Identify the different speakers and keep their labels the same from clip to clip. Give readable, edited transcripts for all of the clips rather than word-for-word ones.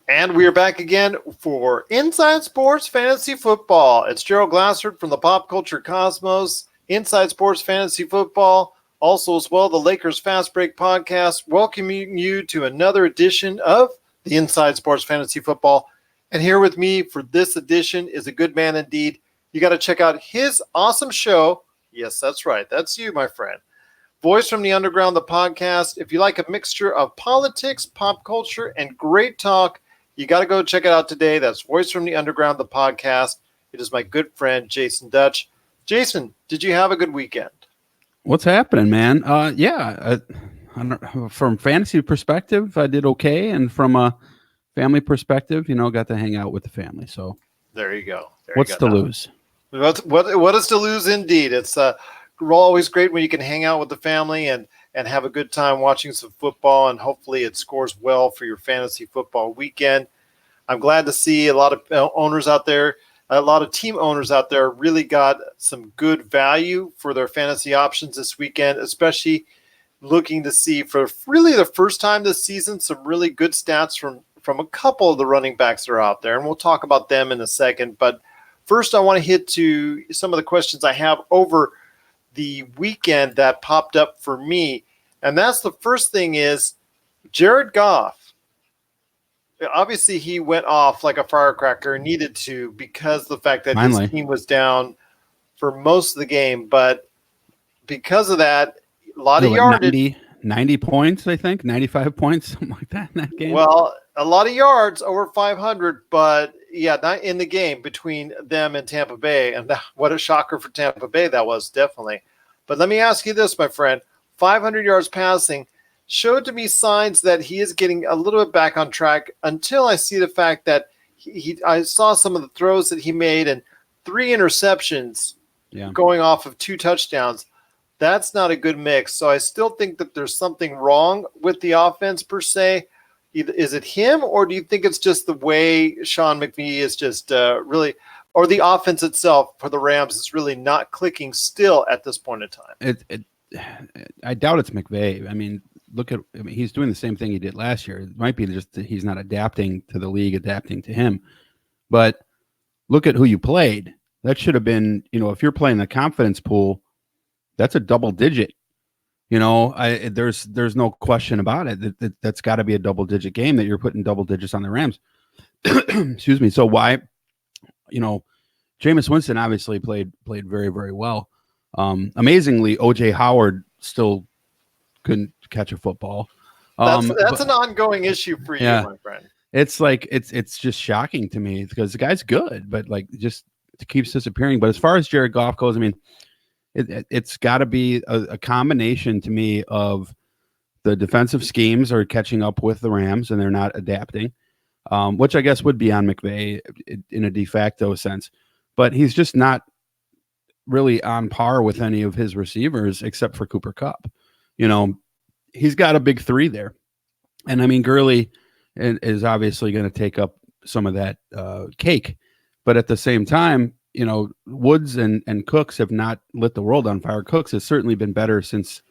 Speaker 1: And we are back again for Inside Sports Fantasy Football. It's Gerald Glassford from the Pop Culture Cosmos, Inside Sports Fantasy Football, also as well the Lakers Fast Break Podcast, welcoming you to another edition of the Inside Sports Fantasy Football. And here with me for this edition is a good man indeed. You got to check out his awesome show. Yes, that's right. That's you, my friend. Voice from the Underground, the podcast. If you like a mixture of politics, pop culture, and great talk, you got to go check it out today. That's Voice from the Underground, the podcast. It is my good friend, Jasen Dutch. Jason, did you have a good weekend?
Speaker 2: What's happening, man? From fantasy perspective, I did okay. And from a family perspective, got to hang out with the family. So
Speaker 1: there you go.
Speaker 2: What's to lose?
Speaker 1: What is to lose indeed? It's always great when you can hang out with the family and have a good time watching some football, and hopefully it scores well for your fantasy football weekend. I'm glad to see a lot of owners out there, a lot of team owners out there really got some good value for their fantasy options this weekend, especially looking to see for really the first time this season some really good stats from a couple of the running backs that are out there, and we'll talk about them in a second. But first, I want to hit to some of the questions I have over the weekend that popped up for me. And that's the first thing is Jared Goff. Obviously, he went off like a firecracker, needed to, because of the fact that his team was down for most of the game. But because of that, a lot of yardage.
Speaker 2: 90 points, I think, 95 points, something like that in that game.
Speaker 1: Well, a lot of yards, over 500, but yeah, not in the game between them and Tampa Bay. And what a shocker for Tampa Bay that was, definitely. But let me ask you this, my friend. 500 yards passing showed to me signs that he is getting a little bit back on track until I see the fact that I saw some of the throws that he made and 3 interceptions going off of 2 touchdowns. That's not a good mix. So I still think that there's something wrong with the offense per se. Is it him, or do you think it's just the way Sean McVay is just really, or the offense itself for the Rams is really not clicking still at this point in time?
Speaker 2: I doubt it's McVay. I mean, he's doing the same thing he did last year. It might be just that he's not adapting to the league, adapting to him. But look at who you played. That should have been, if you're playing the confidence pool, that's a double digit. There's no question about it. That's got to be a double digit game that you're putting double digits on the Rams. Excuse me. So why, Jameis Winston obviously played very, very well. Amazingly, OJ Howard still couldn't catch a football.
Speaker 1: That's an ongoing issue for you, my friend.
Speaker 2: It's like it's just shocking to me because the guy's good, but like just keeps disappearing. But as far as Jared Goff goes, I mean, it's got to be a combination to me of the defensive schemes are catching up with the Rams and they're not adapting, which I guess would be on McVay in a de facto sense. But he's just not really on par with any of his receivers except for Cooper Kupp. He's got a big 3 there. And I mean, Gurley is obviously going to take up some of that cake. But at the same time, Woods and Cooks have not lit the world on fire. Cooks has certainly been better since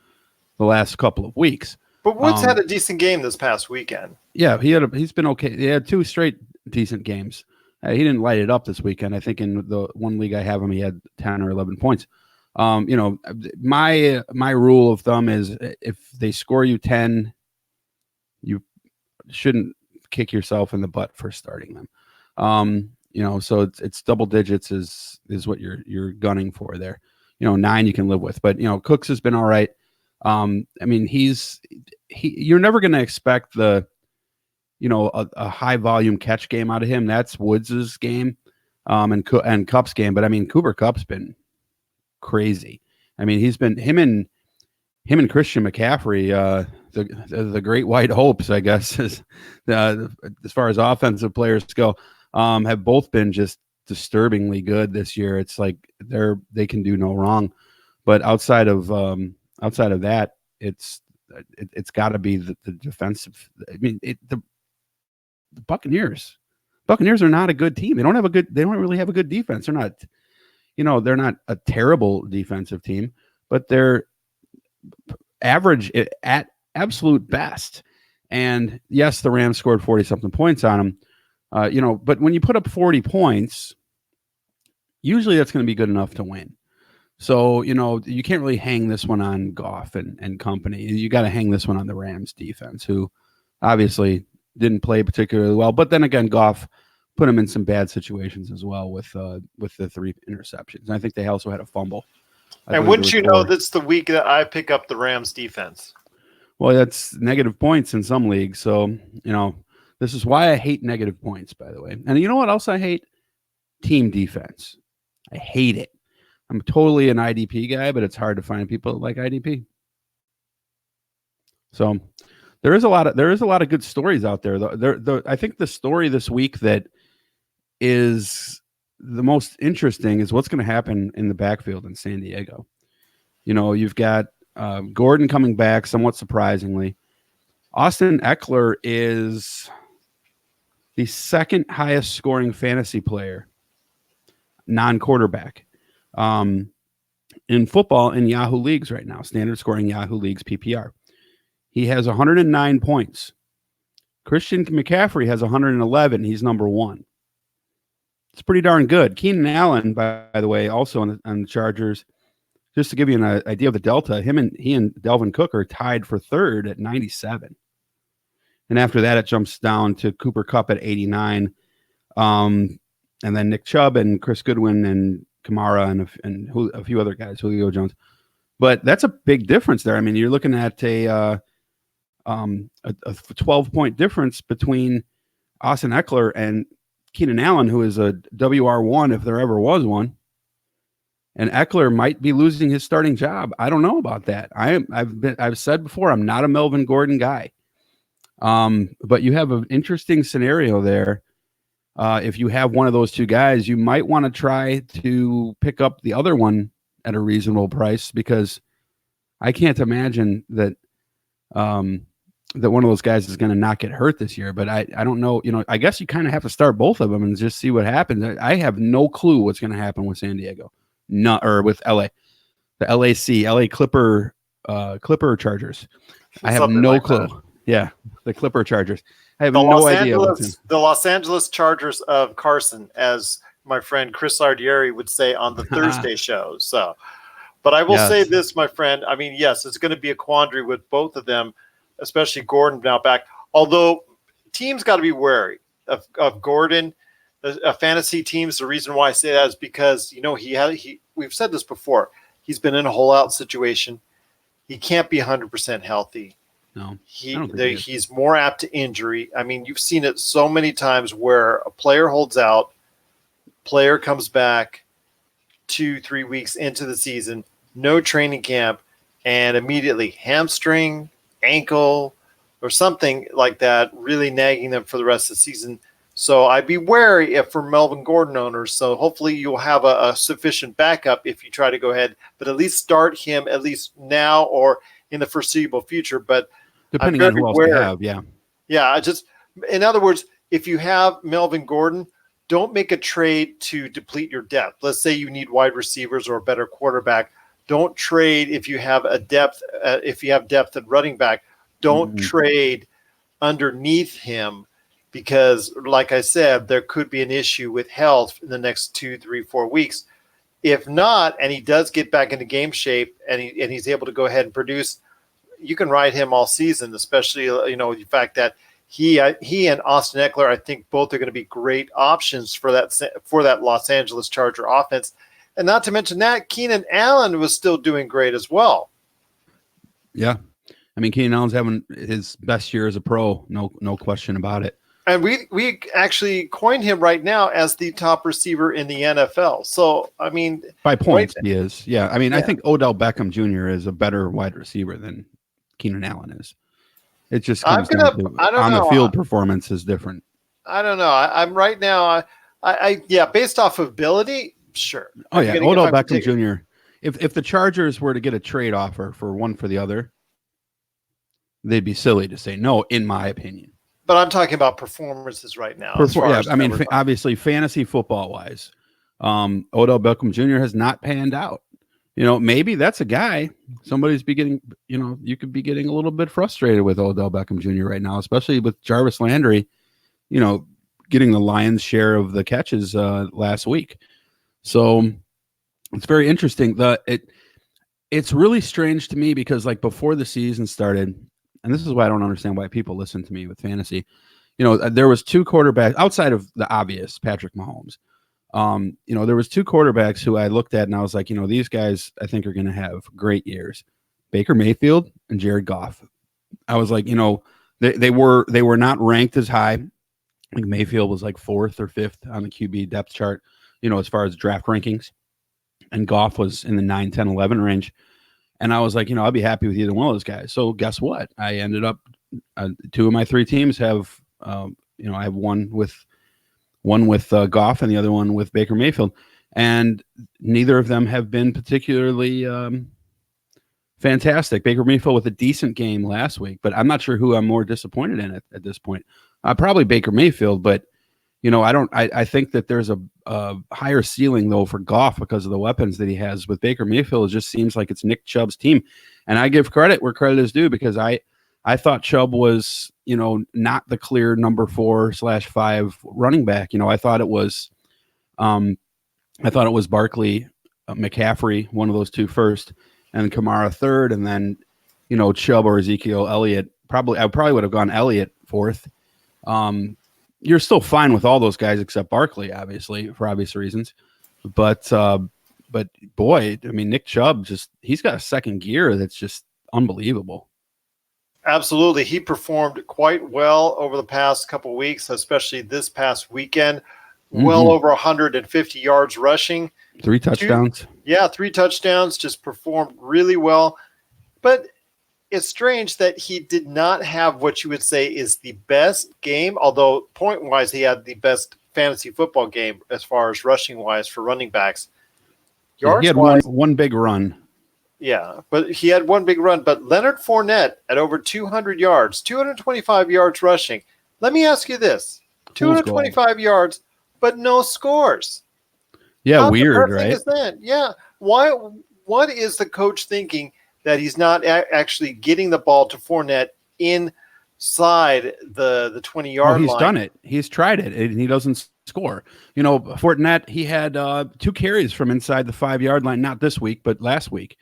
Speaker 2: the last couple of weeks.
Speaker 1: But Woods had a decent game this past weekend.
Speaker 2: Yeah, he's been okay. He had 2 straight decent games. He didn't light it up this weekend. I think in the one league I have him, he had 10 or 11 points. My rule of thumb is if they score you 10, you shouldn't kick yourself in the butt for starting them. So it's double digits is what you're gunning for there. 9 you can live with, but Cooks has been all right. I mean, you're never going to expect a high volume catch game out of him. That's Woods's game, and Kupp's game. But I mean, Cooper Kupp's been crazy. I mean, he's been him and Christian McCaffrey, the great white hopes, I guess, as far as offensive players go. Have both been just disturbingly good this year. It's like they can do no wrong, but outside of that, it's got to be the defensive. I mean, the Buccaneers are not a good team. They don't really have a good defense. They're not a terrible defensive team, but they're average at absolute best. And yes, the Rams scored 40-something points on them. But when you put up 40 points, usually that's going to be good enough to win. So, you can't really hang this one on Goff and company. You got to hang this one on the Rams defense, who obviously didn't play particularly well. But then again, Goff put him in some bad situations as well with the 3 interceptions. And I think they also had a fumble.
Speaker 1: And wouldn't you know, that's the week that I pick up the Rams defense.
Speaker 2: Well, that's negative points in some leagues. So, this is why I hate negative points, by the way. And you know what else I hate? Team defense. I hate it. I'm totally an IDP guy, but it's hard to find people that like IDP. So there is a lot of good stories out there. I think the story this week that is the most interesting is what's going to happen in the backfield in San Diego. You've got Gordon coming back somewhat surprisingly. Austin Eckler is the second highest scoring fantasy player, non-quarterback, in football in Yahoo leagues right now, standard scoring Yahoo leagues PPR. He has 109 points. Christian McCaffrey has 111. He's number 1. It's pretty darn good. Keenan Allen, by the way, also on the Chargers, just to give you an idea of the delta, he and Delvin Cook are tied for 3rd at 97. And after that, it jumps down to Cooper Kupp at 89. And then Nick Chubb and Chris Goodwin and Kamara and a few other guys, Julio Jones. But that's a big difference there. I mean, you're looking at a 12-point difference between Austin Eckler and Keenan Allen, who is a WR1 if there ever was one. And Eckler might be losing his starting job. I don't know about that. I've said before, I'm not a Melvin Gordon guy. But you have an interesting scenario there. If you have one of those two guys, you might want to try to pick up the other one at a reasonable price, because I can't imagine that that one of those guys is going to not get hurt this year. But I don't know. I guess you kind of have to start both of them and just see what happens. I have no clue what's going to happen with San Diego, or with LA, the LA Clipper Chargers. I have no clue. That. Yeah, the Clipper Chargers. I have no idea.
Speaker 1: The Los Angeles Chargers of Carson, as my friend Chris Ardieri would say on the Thursday show. So, but I will say this, my friend. I mean, yes, it's going to be a quandary with both of them, especially Gordon now back. Although teams got to be wary of Gordon. Fantasy teams. The reason why I say that is because we've said this before. He's been in a hole-out situation. He can't be 100% healthy.
Speaker 2: No,
Speaker 1: he's more apt to injury. I mean, you've seen it so many times where a player holds out, player comes back 2-3 weeks into the season, no training camp, and immediately hamstring, ankle, or something like that, really nagging them for the rest of the season. So I'd be wary for Melvin Gordon owners. So hopefully you'll have a sufficient backup if you try to go ahead, but at least start him at least now or in the foreseeable future. But
Speaker 2: depending on who else you have,
Speaker 1: yeah. In other words, if you have Melvin Gordon, don't make a trade to deplete your depth. Let's say you need wide receivers or a better quarterback. Don't trade if you have depth at running back. Don't trade underneath him, because, like I said, there could be an issue with health in the next 2, 3, 4 weeks. If not, and he does get back into game shape and he's able to go ahead and produce, you can ride him all season, especially, the fact that he and Austin Eckler, I think both are going to be great options for that Los Angeles Charger offense. And not to mention that Keenan Allen was still doing great as well.
Speaker 2: Yeah. I mean, Keenan Allen's having his best year as a pro. No question about it.
Speaker 1: And we actually coined him right now as the top receiver in the NFL. So, I mean,
Speaker 2: by points, he is. Yeah. I mean, I think Odell Beckham Jr. is a better wide receiver than Keenan Allen is. It just comes down to the field performance is different.
Speaker 1: I don't know. I'm right now. Based off of ability, sure.
Speaker 2: Oh yeah, Odell Beckham Jr. If the Chargers were to get a trade offer for one for the other, they'd be silly to say no, in my opinion.
Speaker 1: But I'm talking about performances right now.
Speaker 2: Obviously, fantasy football wise, Odell Beckham Jr. has not panned out. maybe that's a guy somebody's beginning. You could be getting a little bit frustrated with Odell Beckham Jr. right now, especially with Jarvis Landry, getting the lion's share of the catches last week. So it's very interesting. It's really strange to me because like before the season started, and this is why I don't understand why people listen to me with fantasy. There was two quarterbacks outside of the obvious, Patrick Mahomes. There was two quarterbacks who I looked at and I was like, these guys I think are going to have great years. Baker Mayfield and Jared Goff. I was like, they were not ranked as high. I think Mayfield was like 4th or 5th on the QB depth chart, as far as draft rankings. And Goff was in the 9, 10, 11 range. And I was like, I'll be happy with either one of those guys. So guess what? I ended up, 2 of my 3 teams have, I have one with Goff and the other one with Baker Mayfield. And neither of them have been particularly fantastic. Baker Mayfield with a decent game last week, but I'm not sure who I'm more disappointed in at this point. Probably Baker Mayfield, but I think that there's a higher ceiling though for Goff because of the weapons that he has. With Baker Mayfield, it just seems like it's Nick Chubb's team, and I give credit where credit is due because I thought Chubb was not the clear number 4/5 running back. I thought it was Barkley, McCaffrey, one of those two first, and Kamara third, and then Chubb or Ezekiel Elliott. I probably would have gone Elliott 4th. You're still fine with all those guys except Barkley, obviously, for obvious reasons. But boy, I mean, Nick Chubb he's got a second gear that's just unbelievable.
Speaker 1: Absolutely. He performed quite well over the past couple of weeks, especially this past weekend. Well over 150 yards rushing.
Speaker 2: 3 touchdowns.
Speaker 1: 3 touchdowns, just performed really well. But it's strange that he did not have what you would say is the best game, although point-wise he had the best fantasy football game as far as rushing-wise for running backs.
Speaker 2: He had one big run.
Speaker 1: Yeah, but he had one big run. But Leonard Fournette at over 200 yards, 225 yards rushing. Let me ask you this. 225 yards, but no scores.
Speaker 2: Yeah,
Speaker 1: How
Speaker 2: weird, right?
Speaker 1: Is that? Yeah. What is the coach thinking that he's not actually getting the ball to Fournette inside the 20-yard line?
Speaker 2: He's done it. He's tried it, and he doesn't score. Fournette, he had 2 carries from inside the 5-yard line, not this week, but last week.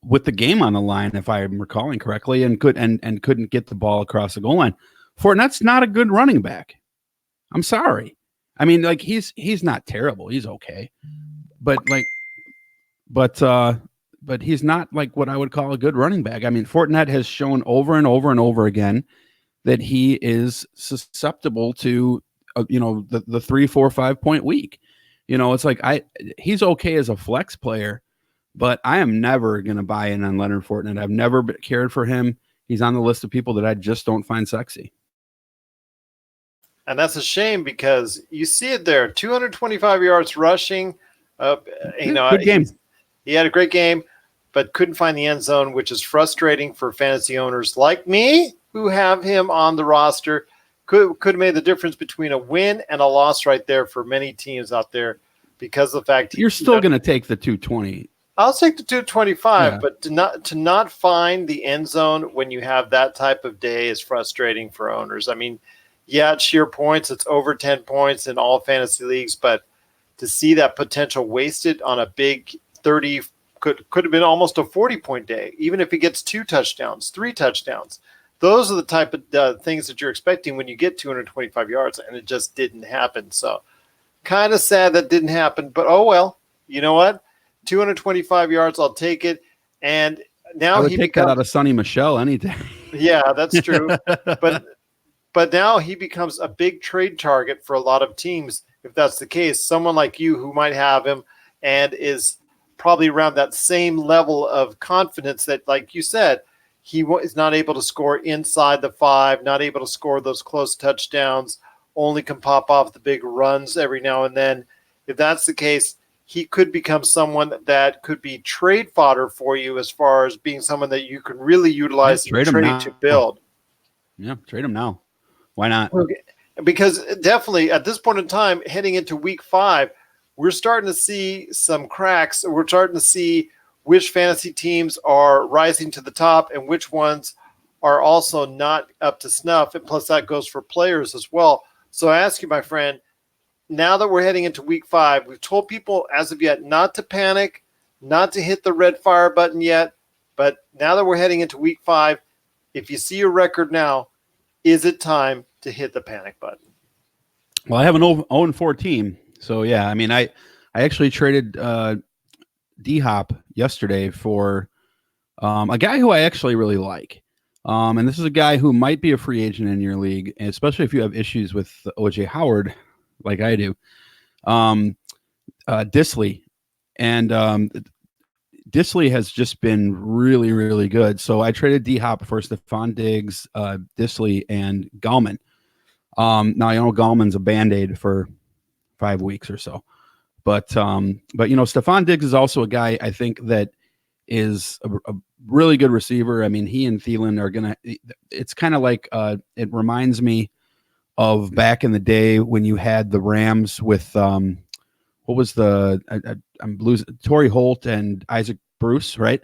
Speaker 2: With the game on the line, if I'm recalling correctly, and couldn't get the ball across the goal line. Fournette's not a good running back. I'm sorry. I mean, like he's not terrible. He's okay, but he's not like what I would call a good running back. I mean, Fournette has shown over and over and over again that he is susceptible to the 3, 4, 5 point week. It's like he's okay as a flex player. But I am never going to buy in on Leonard Fournette. I've never cared for him. He's on the list of people that I just don't find sexy.
Speaker 1: And that's a shame because you see it there. 225 yards rushing.
Speaker 2: Good game.
Speaker 1: He had a great game, but couldn't find the end zone, which is frustrating for fantasy owners like me who have him on the roster. Could have made the difference between a win and a loss right there for many teams out there because of the fact
Speaker 2: you're still going to take the 220.
Speaker 1: I'll take the 225, but to not find the end zone when you have that type of day is frustrating for owners. I mean, yeah, sheer points, it's over 10 points in all fantasy leagues, but to see that potential wasted on a big 30 could have been almost a 40-point day, even if he gets 2 touchdowns, 3 touchdowns. Those are the type of things that you're expecting when you get 225 yards, and it just didn't happen. So kind of sad that didn't happen, but oh well. You know what? 225 yards, I'll take it. And now
Speaker 2: I would take that out of Sonny Michel any day.
Speaker 1: Yeah, that's true. but now he becomes a big trade target for a lot of teams. If that's the case, someone like you who might have him and is probably around that same level of confidence that, like you said, he is not able to score inside the 5, not able to score those close touchdowns, only can pop off the big runs every now and then. If that's the case, he could become someone that could be trade fodder for you as far as being someone that you can really utilize in trade to build.
Speaker 2: Yeah, trade him now. Why not?
Speaker 1: Okay. Because definitely at this point in time, heading into week 5, we're starting to see some cracks. We're starting to see which fantasy teams are rising to the top and which ones are also not up to snuff. And plus, that goes for players as well. So I ask you, my friend, now that we're heading into week 5, we've told people as of yet not to panic, not to hit the red fire button yet. But now that we're heading into week 5, if you see your record now, is it time to hit the panic button?
Speaker 2: Well, I have an 0-4 team. So, yeah, I mean, I actually traded D-Hop yesterday for a guy who I actually really like. And this is a guy who might be a free agent in your league, especially if you have issues with O.J. Howard, like I do. Disley. And Disley has just been really, really good. So I traded D-Hop for Stephon Diggs, Disley, and Gallman. Now, I know Gallman's a Band-Aid for 5 weeks or so. But Stephon Diggs is also a guy I think that is a really good receiver. I mean, he and Thielen are going to – it's kind of like it reminds me of back in the day when you had the Rams with what was the I'm losing Torrey Holt and Isaac Bruce, right?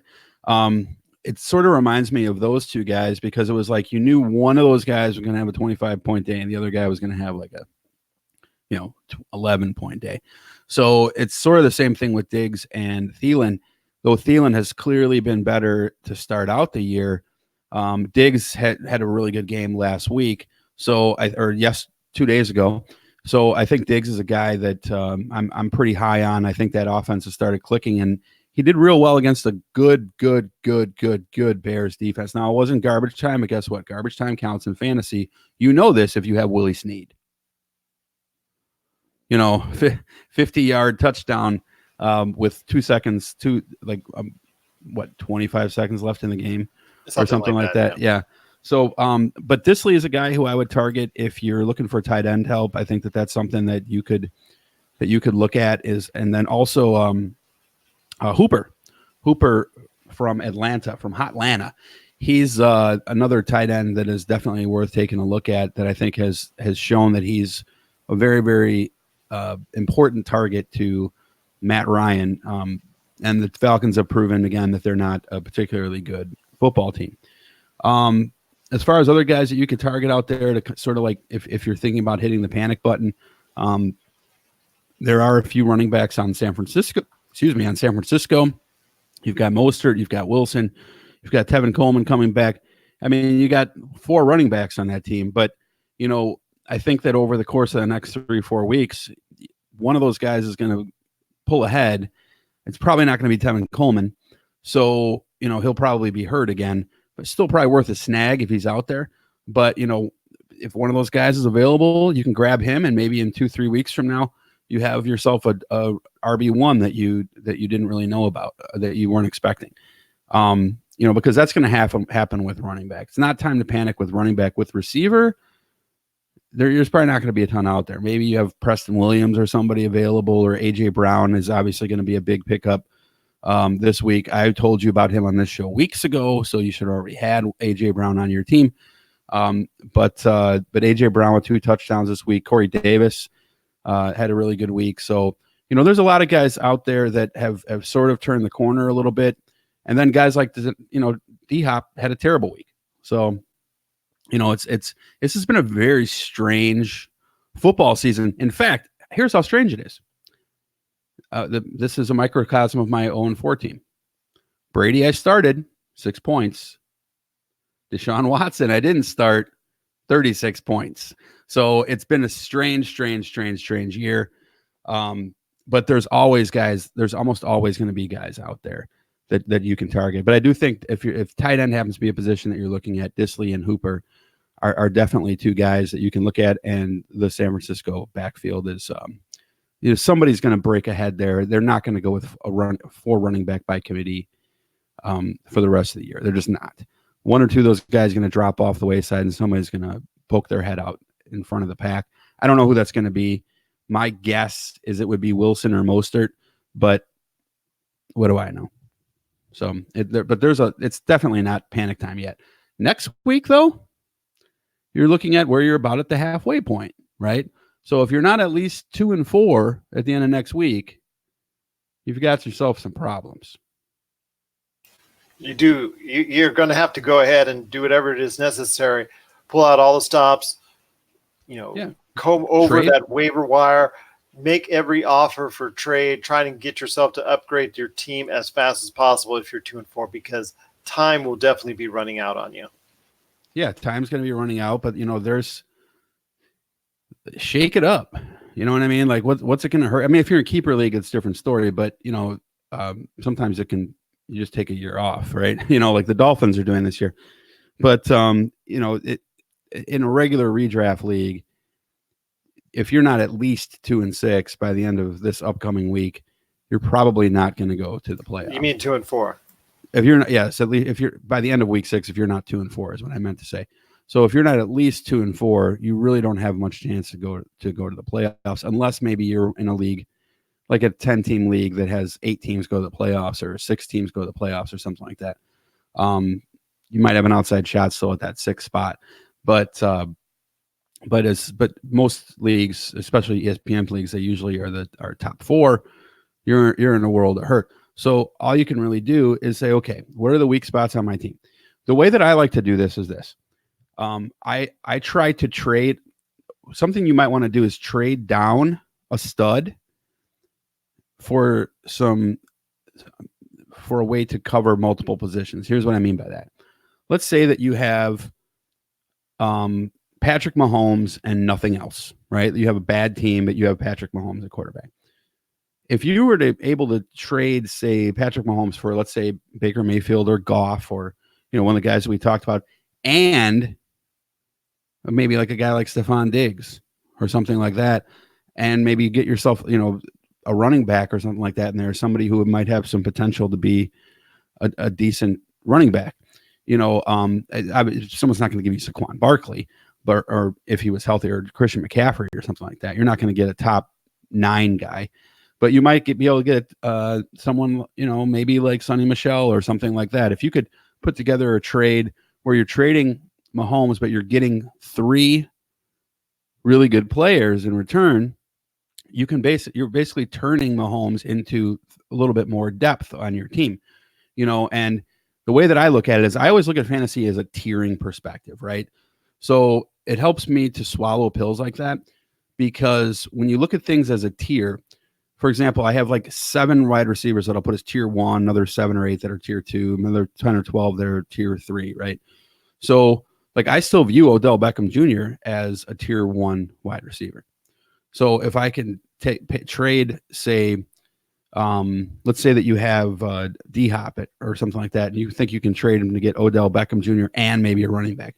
Speaker 2: It sort of reminds me of those two guys because it was like you knew one of those guys was going to have a 25-point day and the other guy was going to have like a 11-point day. So it's sort of the same thing with Diggs and Thielen, though Thielen has clearly been better to start out the year. Diggs had a really good game last week. 2 days ago. So I think Diggs is a guy that I'm pretty high on. I think that offense has started clicking, and he did real well against a good Bears defense. Now, it wasn't garbage time, but guess what? Garbage time counts in fantasy. You know this if you have Willie Snead. 50-yard touchdown with 2 seconds, 25 seconds left in the game or something like that. Yeah. So, but Disley is a guy who I would target if you're looking for tight end help. I think that's something that you could look at and then also Hooper from Atlanta, from Hotlanta. He's another tight end that is definitely worth taking a look at that I think has shown that he's a very, very important target to Matt Ryan. And the Falcons have proven again that they're not a particularly good football team. As far as other guys that you could target out there to sort of like if you're thinking about hitting the panic button, there are a few running backs on San Francisco. You've got Mostert, you've got Wilson, you've got Tevin Coleman coming back. I mean, you got 4 running backs on that team, but I think that over the course of the next 3-4 weeks, one of those guys is going to pull ahead. It's probably not going to be Tevin Coleman. So, he'll probably be hurt again, but still probably worth a snag if he's out there. But, if one of those guys is available, you can grab him, and maybe in 2-3 weeks from now, you have yourself a RB1 that you didn't really know about, that you weren't expecting. Because that's going to happen with running back. It's not time to panic with running back. With receiver, there's probably not going to be a ton out there. Maybe you have Preston Williams or somebody available, or A.J. Brown is obviously going to be a big pickup this week. I told you about him on this show weeks ago, so you should already had A.J. Brown on your team. But A.J. Brown with 2 touchdowns this week. Corey Davis had a really good week. So, there's a lot of guys out there that have sort of turned the corner a little bit. And then guys like, D-Hop had a terrible week. So, this has been a very strange football season. In fact, here's how strange it is. This is a microcosm of my 0-4 team. Brady, I started 6 points. Deshaun Watson, I didn't start 36 points. So it's been a strange year. But there's always guys, there's almost always going to be guys out there that you can target. But I do think if tight end happens to be a position that you're looking at, Disley and Hooper are definitely 2 guys that you can look at. And the San Francisco backfield is, somebody's going to break ahead there. They're not going to go with 4 running back by committee for the rest of the year. They're just not. 1 or 2 of those guys are going to drop off the wayside, and somebody's going to poke their head out in front of the pack. I don't know who that's going to be. My guess is it would be Wilson or Mostert, but what do I know? So, it's definitely not panic time yet. Next week, though, you're looking at where you're about at the halfway point, right? So if you're not at least 2-4 at the end of next week, you've got yourself some problems.
Speaker 1: You do. You're going to have to go ahead and do whatever it is necessary. Pull out all the stops. Comb over
Speaker 2: Trade.
Speaker 1: that waiver wire. Make every offer for trade. Try and get yourself to upgrade your team as fast as possible if you're 2-4, because time will definitely be running out on you.
Speaker 2: Yeah, time's going to be running out, but there's shake it up. You know what I mean? Like, what's it going to hurt? I mean, if you're in keeper league, it's a different story. But sometimes you just take a year off, right? Like the Dolphins are doing this year. But in a regular redraft league, if you're not at least 2-6 by the end of this upcoming week, you're probably not going to go to the playoffs.
Speaker 1: You mean 2-4?
Speaker 2: If you're not, yes, at least if you're by the end of week 6, if you're not 2-4 is what I meant to say. So if you're not at least 2-4, you really don't have much chance to go to the playoffs, unless maybe you're in a league like a 10-team league that has 8 teams go to the playoffs or 6 teams go to the playoffs or something like that. You might have an outside shot still at that 6th spot, but most leagues, especially ESPN leagues, they usually are top 4. You're in a world of hurt. So all you can really do is say, okay, what are the weak spots on my team? The way that I like to do this is this. I try to trade. Something you might want to do is trade down a stud for a way to cover multiple positions. Here's what I mean by that. Let's say that you have Patrick Mahomes and nothing else, right? You have a bad team, but you have Patrick Mahomes at quarterback. If you were able to trade, say, Patrick Mahomes for, let's say, Baker Mayfield or Goff or one of the guys that we talked about, and maybe like a guy like Stephon Diggs or something like that, and maybe you get yourself, a running back or something like that, and there's somebody who might have some potential to be a decent running back. Someone's not going to give you Saquon Barkley, or if he was healthy, or Christian McCaffrey or something like that. You're not going to get a top 9 guy, but you might be able to get someone, maybe like Sonny Michel or something like that. If you could put together a trade where you're trading Mahomes, but you're getting 3 really good players in return, you're basically turning Mahomes into a little bit more depth on your team, and the way that I look at it is I always look at fantasy as a tiering perspective, right? So it helps me to swallow pills like that, because when you look at things as a tier, for example, I have like 7 wide receivers that I'll put as tier 1, another 7 or 8 that are tier 2, another 10 or 12 that are tier 3, right? So like I still view Odell Beckham Jr. as a tier 1 wide receiver. So if I can trade, say, let's say that you have D-Hop or something like that, and you think you can trade him to get Odell Beckham Jr. and maybe a running back,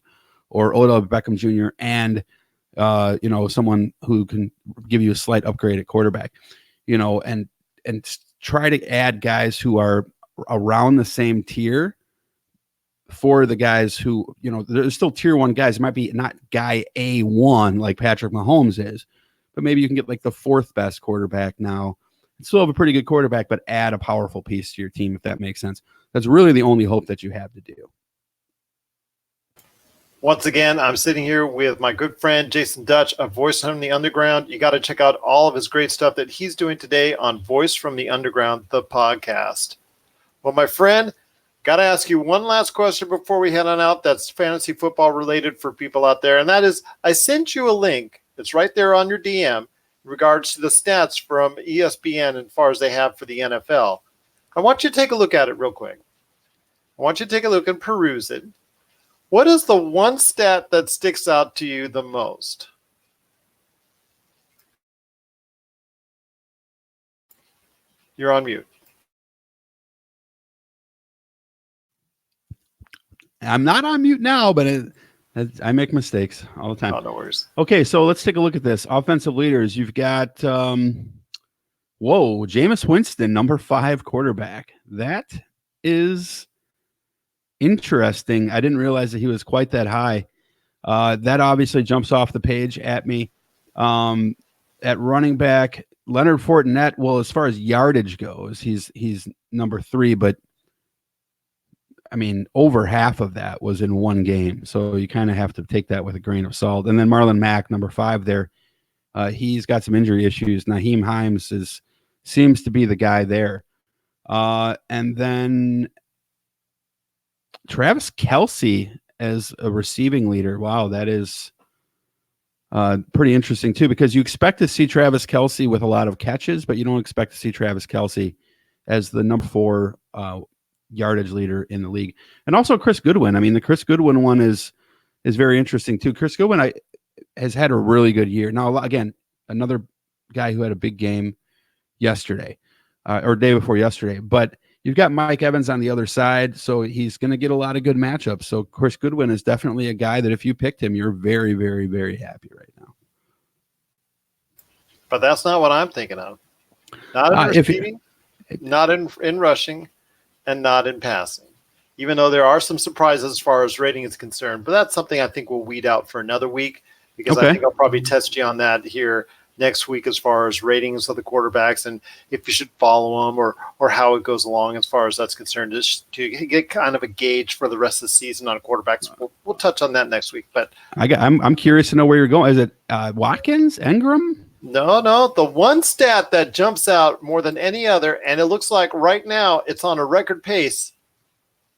Speaker 2: or Odell Beckham Jr. and someone who can give you a slight upgrade at quarterback, and try to add guys who are around the same tier for the guys who, there's still tier 1 guys. It might be not guy A1 like Patrick Mahomes is, but maybe you can get like the 4th best quarterback now. Still have a pretty good quarterback, but add a powerful piece to your team, if that makes sense. That's really the only hope that you have to do.
Speaker 1: Once again, I'm sitting here with my good friend Jasen Dutch of Voice from the Underground. You got to check out all of his great stuff that he's doing today on Voice from the Underground, the podcast. Well, my friend, got to ask you one last question before we head on out that's fantasy football related for people out there, and that is, I sent you a link. It's right there on your DM in regards to the stats from ESPN as far as they have for the NFL. I want you to take a look at it real quick. I want you to take a look and peruse it. What is the one stat that sticks out to you the most? You're on mute.
Speaker 2: I'm not on mute now, but I make mistakes all the time.
Speaker 1: Oh, no worries.
Speaker 2: Okay, so let's take a look at this. Offensive leaders, you've got, Jameis Winston, number 5 quarterback. That is interesting. I didn't realize that he was quite that high. That obviously jumps off the page at me. At running back, Leonard Fournette, well, as far as yardage goes, he's number 3, but I mean, over half of that was in one game. So you kind of have to take that with a grain of salt. And then Marlon Mack, number 5 there. He's got some injury issues. Naheem Hines seems to be the guy there. And then Travis Kelce as a receiving leader. Wow, that is pretty interesting too, because you expect to see Travis Kelce with a lot of catches, but you don't expect to see Travis Kelce as the number 4 yardage leader in the league. And also Chris Goodwin. I mean, the Chris Goodwin one is very interesting too. Chris Goodwin has had a really good year. Now, again, another guy who had a big game yesterday or day before yesterday, but you've got Mike Evans on the other side, so he's going to get a lot of good matchups. So Chris Goodwin is definitely a guy that if you picked him, you're very, very, very happy right now.
Speaker 1: But that's not what I'm thinking of. Not in receiving, not in rushing, and not in passing. Even though there are some surprises as far as rating is concerned, but that's something I think we'll weed out for another week, because I think I'll probably test you on that here next week as far as ratings of the quarterbacks and if you should follow them or how it goes along as far as that's concerned, just to get kind of a gauge for the rest of the season on quarterbacks. We'll touch on that next week. But
Speaker 2: I'm curious to know where you're going. Is it Watkins, Engram?
Speaker 1: No. The one stat that jumps out more than any other, and it looks like right now it's on a record pace,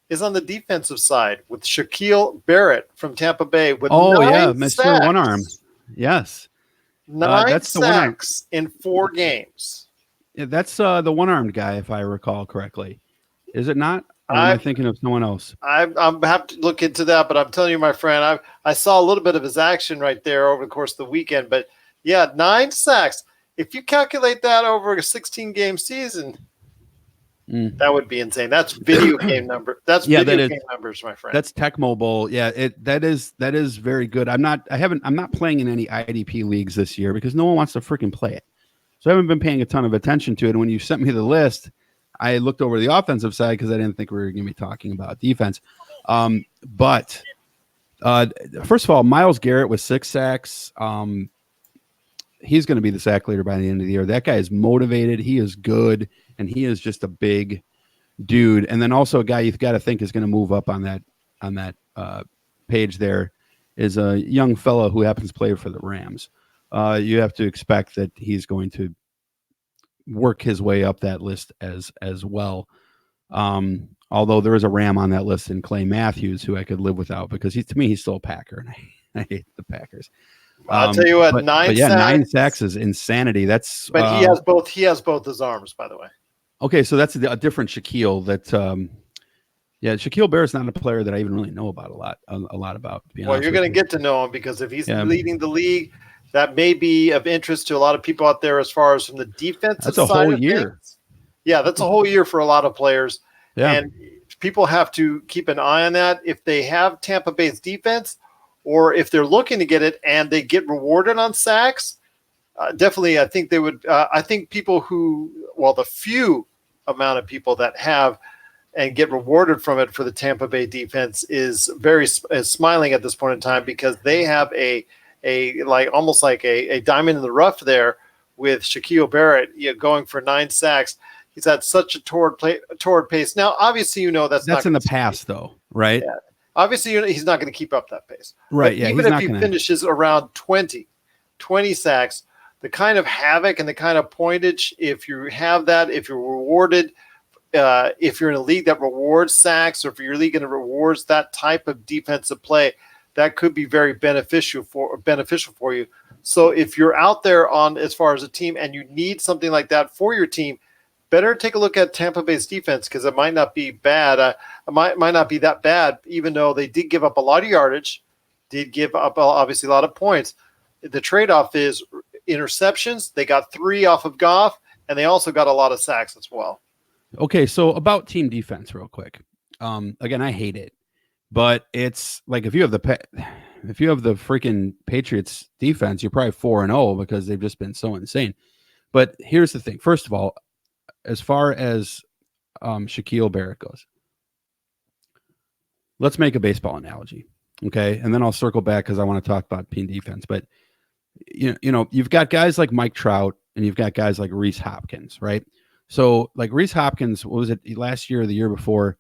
Speaker 1: is on the defensive side with Shaquille Barrett from Tampa Bay with 9
Speaker 2: Mr.
Speaker 1: sacks.
Speaker 2: One Arm. Yes.
Speaker 1: 9
Speaker 2: that's
Speaker 1: sacks in 4 games.
Speaker 2: Yeah, that's the one-armed guy, if I recall correctly. Is it not? Or am I thinking of someone else?
Speaker 1: I have to look into that, but I'm telling you, my friend, I saw a little bit of his action right there over the course of the weekend. But yeah, 9 sacks. If you calculate that over a 16-game season, that would be insane. That's video game number. That's video game numbers, my friend.
Speaker 2: That's Tecmo Bowl. Yeah, that is very good. I'm not playing in any IDP leagues this year because no one wants to freaking play it. So I haven't been paying a ton of attention to it. And when you sent me the list, I looked over the offensive side because I didn't think we were going to be talking about defense. But first of all, Myles Garrett with 6 sacks. He's going to be the sack leader by the end of the year. That guy is motivated. He is good. And he is just a big dude. And then also a guy you've got to think is going to move up on that page there is a young fellow who happens to play for the Rams. You have to expect that he's going to work his way up that list as well. Although there is a Ram on that list in Clay Matthews, who I could live without because to me, he's still a Packer. And I hate the Packers.
Speaker 1: I'll tell you what, 9 sacks.
Speaker 2: 9 sacks is insanity. That's
Speaker 1: but he has both his arms, by the way.
Speaker 2: Okay, so that's a different Shaquille. Shaquille Barrett's not a player that I even really know about a lot about.
Speaker 1: Well, you're going to get to know him because if he's leading the league, that may be of interest to a lot of people out there as far as from the defensive side.
Speaker 2: That's a whole year.
Speaker 1: Things. Yeah, that's a whole year for a lot of players.
Speaker 2: Yeah.
Speaker 1: And people have to keep an eye on that. If they have Tampa Bay's defense or if they're looking to get it and they get rewarded on sacks, definitely I think they would. I think people the few amount of people that have and get rewarded from it for the Tampa Bay defense is smiling at this point in time because they have almost like a diamond in the rough there with Shaquille Barrett going for 9 sacks. He's at such a torrid pace. Now, obviously, that's
Speaker 2: in the past, though, right?
Speaker 1: Yeah. Obviously, he's not going to keep up that pace.
Speaker 2: Right,
Speaker 1: but
Speaker 2: yeah.
Speaker 1: Even if he finishes around 20 sacks, the kind of havoc and the kind of pointage, if you have that, if you're rewarded, if you're in a league that rewards sacks or if your league that rewards that type of defensive play, that could be very beneficial for you. So if you're out there as far as a team and you need something like that for your team, better take a look at Tampa Bay's defense because it might not be bad. It might not be that bad, even though they did give up a lot of yardage, did give up obviously a lot of points. The trade-off is interceptions. They got 3 off of Goff, and they also got a lot of sacks as well.
Speaker 2: Okay, so about team defense real quick. Again, I hate it, but it's like if you have the freaking Patriots defense, you're probably 4-0 because they've just been so insane. But here's the thing. First of all, as far as Shaquille Barrett goes, let's make a baseball analogy, okay? And then I'll circle back because I want to talk about team defense. But you've got guys like Mike Trout and you've got guys like Reese Hopkins, right? So like Reese Hopkins, what was it last year or the year before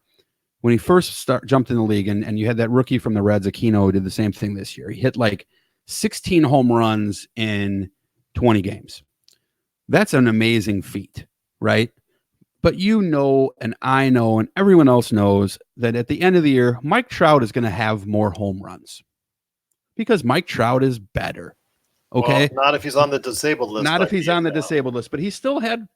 Speaker 2: when he first jumped in the league and you had that rookie from the Reds, Aquino, who did the same thing this year. He hit like 16 home runs in 20 games. That's an amazing feat, right? But you know, and I know, and everyone else knows that at the end of the year, Mike Trout is going to have more home runs because Mike Trout is better. Okay.
Speaker 1: Well, not if he's on the disabled list.
Speaker 2: Not
Speaker 1: like
Speaker 2: if he's
Speaker 1: he is
Speaker 2: on the
Speaker 1: now.
Speaker 2: disabled list, but he still had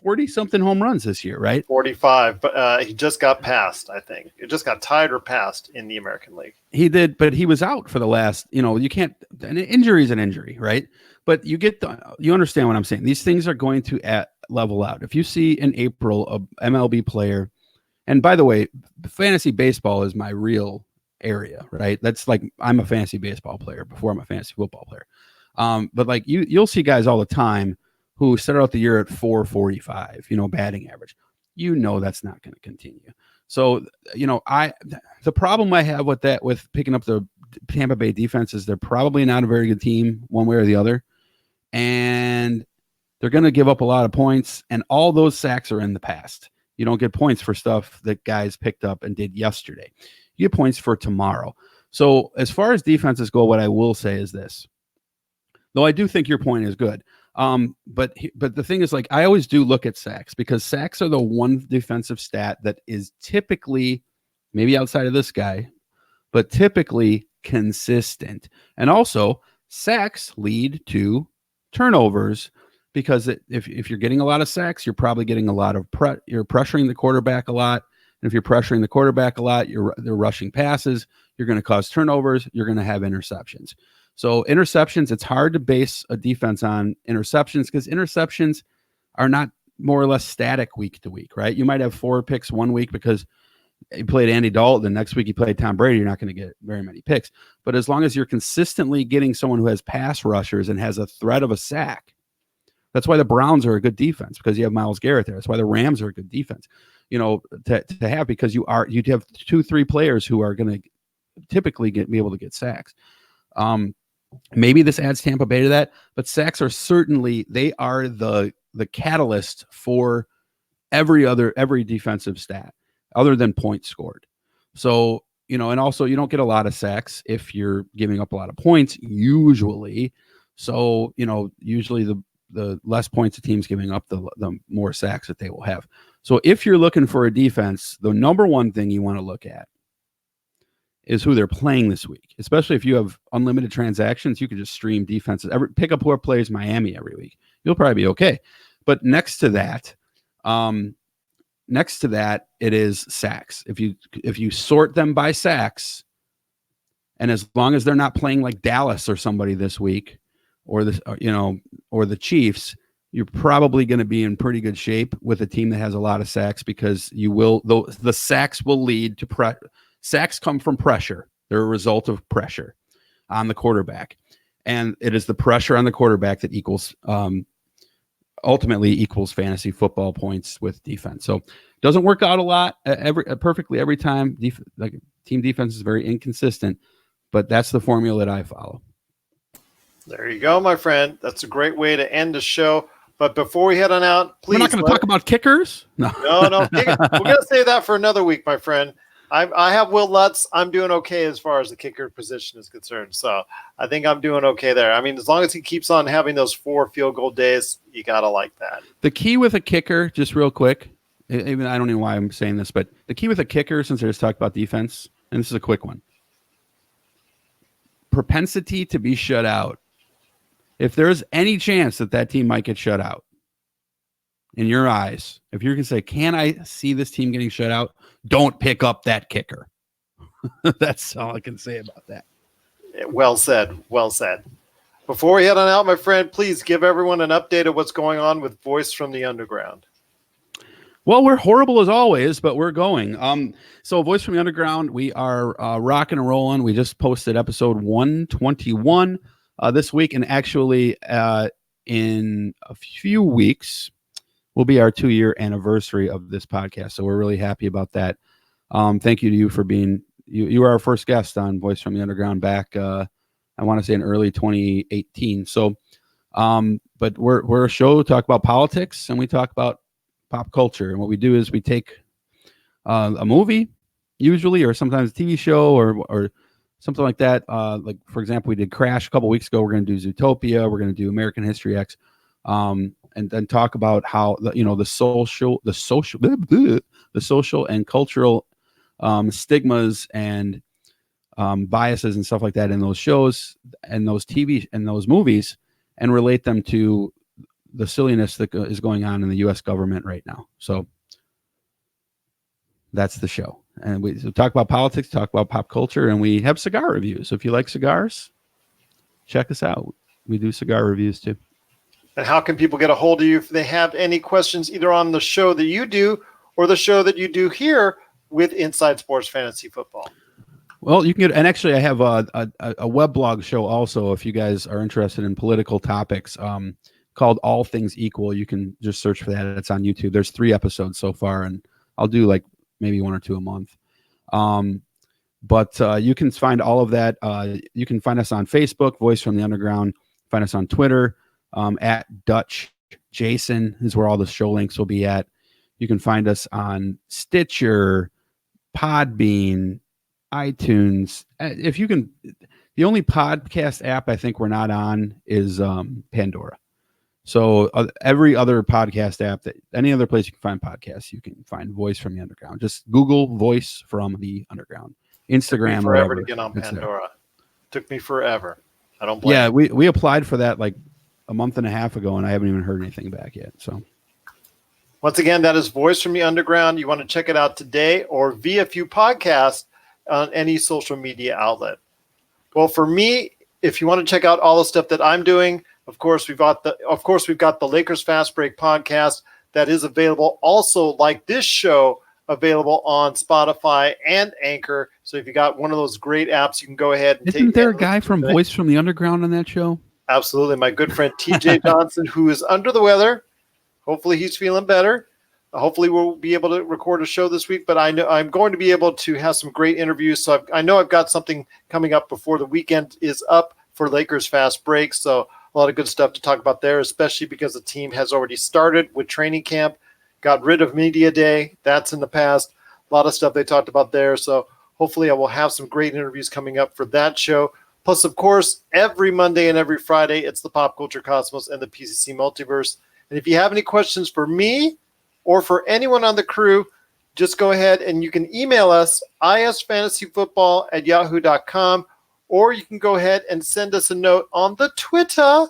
Speaker 2: 40 something home runs this year, right?
Speaker 1: 45, but he just got passed, I think. It just got tied or passed in the American League.
Speaker 2: He did, but he was out for the last, you can't, an injury is an injury, right? But you understand what I'm saying. These things are going to level out. If you see in April a MLB player, and by the way, fantasy baseball is my real area, right? That's like, I'm a fantasy baseball player before I'm a fantasy football player. But like you'll see guys all the time who started out the year at 445, batting average. That's not going to continue. So, the problem I have with that, with picking up the Tampa Bay defense, is they're probably not a very good team one way or the other. And they're going to give up a lot of points. And all those sacks are in the past. You don't get points for stuff that guys picked up and did yesterday. You get points for tomorrow. So as far as defenses go, what I will say is this, though I do think your point is good. But the thing is, like, I always do look at sacks, because sacks are the one defensive stat that is typically, maybe outside of this guy, but typically consistent. And also sacks lead to turnovers, because if you're getting a lot of sacks, you're probably getting a lot of you're pressuring the quarterback a lot. And if you're pressuring the quarterback a lot, they're rushing passes. You're going to cause turnovers. You're going to have interceptions. So interceptions, it's hard to base a defense on interceptions, because interceptions are not more or less static week to week, right? You might have 4 picks one week because you played Andy Dalton. The next week you played Tom Brady. You're not going to get very many picks. But as long as you're consistently getting someone who has pass rushers and has a threat of a sack, that's why the Browns are a good defense, because you have Myles Garrett there. That's why the Rams are a good defense, to have, because you'd have 2-3 players who are going to typically be able to get sacks. Maybe this adds Tampa Bay to that, but sacks are certainly, they are the catalyst for every defensive stat other than points scored. So, and also you don't get a lot of sacks if you're giving up a lot of points usually. So, usually the less points a team's giving up, the more sacks that they will have. So if you're looking for a defense, the number one thing you want to look at is who they're playing this week. Especially if you have unlimited transactions, you can just stream defenses. Pick up whoever plays Miami every week. You'll probably be okay. But next to that, it is sacks. If you sort them by sacks, and as long as they're not playing like Dallas or somebody this week, or the Chiefs, you're probably going to be in pretty good shape with a team that has a lot of sacks, because the sacks will lead to sacks come from pressure. They're a result of pressure on the quarterback. And it is the pressure on the quarterback that ultimately equals fantasy football points with defense. So it doesn't work out a lot perfectly every time. Team defense is very inconsistent, but that's the formula that I follow.
Speaker 1: There you go, my friend. That's a great way to end the show. But before we head on out, please.
Speaker 2: We're not going to talk about kickers?
Speaker 1: No. We're going to save that for another week, my friend. I have Will Lutz. I'm doing okay as far as the kicker position is concerned. So I think I'm doing okay there. I mean, as long as he keeps on having those 4 field goal days, you got to like that.
Speaker 2: The key with a kicker, just real quick, even I don't know why I'm saying this, but the key with a kicker, since I just talked about defense, and this is a quick one, propensity to be shut out. If there's any chance that team might get shut out, in your eyes, if you can say, can I see this team getting shut out? Don't pick up that kicker. That's all I can say about that.
Speaker 1: Well said. Well said. Before we head on out, my friend, please give everyone an update of what's going on with Voice from the Underground.
Speaker 2: Well, we're horrible as always, but we're going. So Voice from the Underground, we are rocking and rolling. We just posted episode 121 this week, and actually in a few weeks will be our 2-year anniversary of this podcast. So we're really happy about that. Thank you to you for being, you were our first guest on Voice from the Underground back, I want to say in early 2018. So, but we're a show, talk about politics, and we talk about pop culture. And what we do is we take a movie usually, or sometimes a TV show, or something like that. Like for example, we did Crash a couple weeks ago. We're going to do Zootopia. We're going to do American History X, and then talk about how the social and cultural stigmas and biases and stuff like that in those shows and those TV and those movies, and relate them to the silliness that is going on in the U.S. government right now. So that's the show. And we talk about politics, talk about pop culture, and we have cigar reviews. So if you like cigars, check us out. We do cigar reviews too.
Speaker 1: And how can people get a hold of you if they have any questions either on the show that you do or the show that you do here with Inside Sports Fantasy Football?
Speaker 2: Well, you can get, and actually I have a web blog show also if you guys are interested in political topics, called All Things Equal. You can just search for that. It's on YouTube. There's 3 episodes so far, and I'll do like maybe 1 or 2 a month. But you can find all of that. You can find us on Facebook, Voice from the Underground. Find us on Twitter, at Dutch Jasen is where all the show links will be at. You can find us on Stitcher, Podbean, iTunes. If you can, the only podcast app I think we're not on is Pandora. So every other podcast app, that any other place you can find podcasts, you can find Voice from the Underground. Just Google Voice from the Underground. Instagram.
Speaker 1: Took me forever to get on Pandora. Took me forever. I don't blame.
Speaker 2: Yeah, we applied for that like a month and a half ago, and I haven't even heard anything back yet. So
Speaker 1: once again, that is Voice from the Underground. You want to check it out today or via Few Podcast on any social media outlet. Well, for me, if you want to check out all the stuff that I'm doing, of course we've got the Lakers Fast Break podcast that is available. Also, like this show, available on Spotify and Anchor. So if you got one of those great apps, you can go ahead and
Speaker 2: Isn't there a guy from Voice from the Underground on that show?
Speaker 1: Absolutely. My good friend TJ Johnson, who is under the weather. Hopefully he's feeling better. Hopefully we'll be able to record a show this week, but I know I'm going to be able to have some great interviews. So I know I've got something coming up before the weekend is up for Lakers Fast Break. So a lot of good stuff to talk about there, especially because the team has already started with training camp, got rid of media day. That's in the past. A lot of stuff they talked about there. So hopefully I will have some great interviews coming up for that show. Plus, of course, every Monday and every Friday, it's the Pop Culture Cosmos and the PCC Multiverse. And if you have any questions for me or for anyone on the crew, just go ahead and you can email us, isfantasyfootball@yahoo.com, or you can go ahead and send us a note on the Twitter.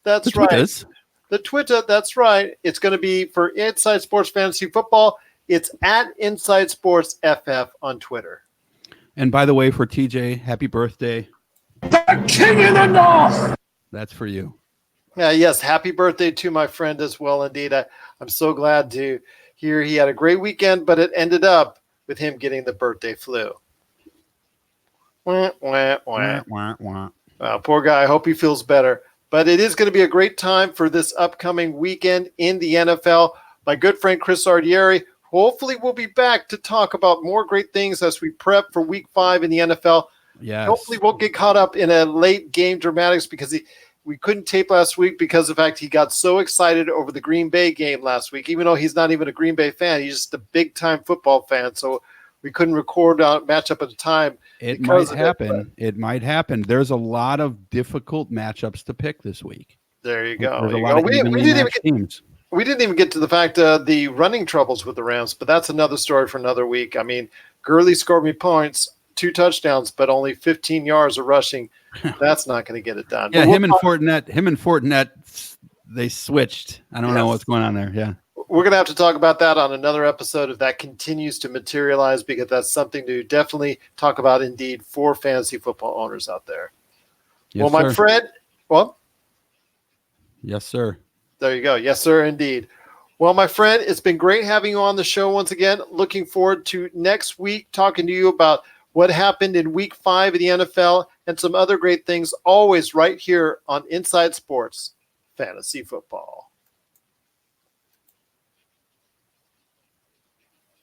Speaker 1: That's right. The Twitter, that's right. It's going to be for Inside Sports Fantasy Football. It's at Inside Sports FF on Twitter.
Speaker 2: And by the way, for TJ, happy birthday.
Speaker 3: The King of the North!
Speaker 2: That's for you.
Speaker 1: Yes, happy birthday to my friend as well, indeed. I'm so glad to hear he had a great weekend, but it ended up with him getting the birthday flu. Wah, wah, wah.
Speaker 2: Wah, wah, wah.
Speaker 1: Poor guy. I hope he feels better. But it is going to be a great time for this upcoming weekend in the NFL. My good friend Chris Ardieri, hopefully we'll be back to talk about more great things as we prep for Week 5 in the NFL.
Speaker 2: Yes.
Speaker 1: Hopefully we'll get caught up in a late game dramatics because we couldn't tape last week because of the fact he got so excited over the Green Bay game last week, even though he's not even a Green Bay fan. He's just a big-time football fan, so we couldn't record a matchup at a time.
Speaker 2: It might happen. It might happen. There's a lot of difficult matchups to pick this week.
Speaker 1: There you go.
Speaker 2: There's a lot of
Speaker 1: we didn't even get to the fact of the running troubles with the Rams, but that's another story for another week. I mean, Gurley scored me points, 2 touchdowns, but only 15 yards of rushing. That's not going to get it done.
Speaker 2: Yeah, him and Fortinet, they switched. I don't know what's going on there. Yeah.
Speaker 1: We're going to have to talk about that on another episode if that continues to materialize, because that's something to definitely talk about indeed for fantasy football owners out there.
Speaker 2: Yes,
Speaker 1: well, my
Speaker 2: sir.
Speaker 1: friend, well,
Speaker 2: yes, sir.
Speaker 1: There you go. Yes, sir, indeed. Well, my friend, it's been great having you on the show once again. Looking forward to next week talking to you about what happened in Week 5 of the NFL and some other great things, always right here on Inside Sports Fantasy Football.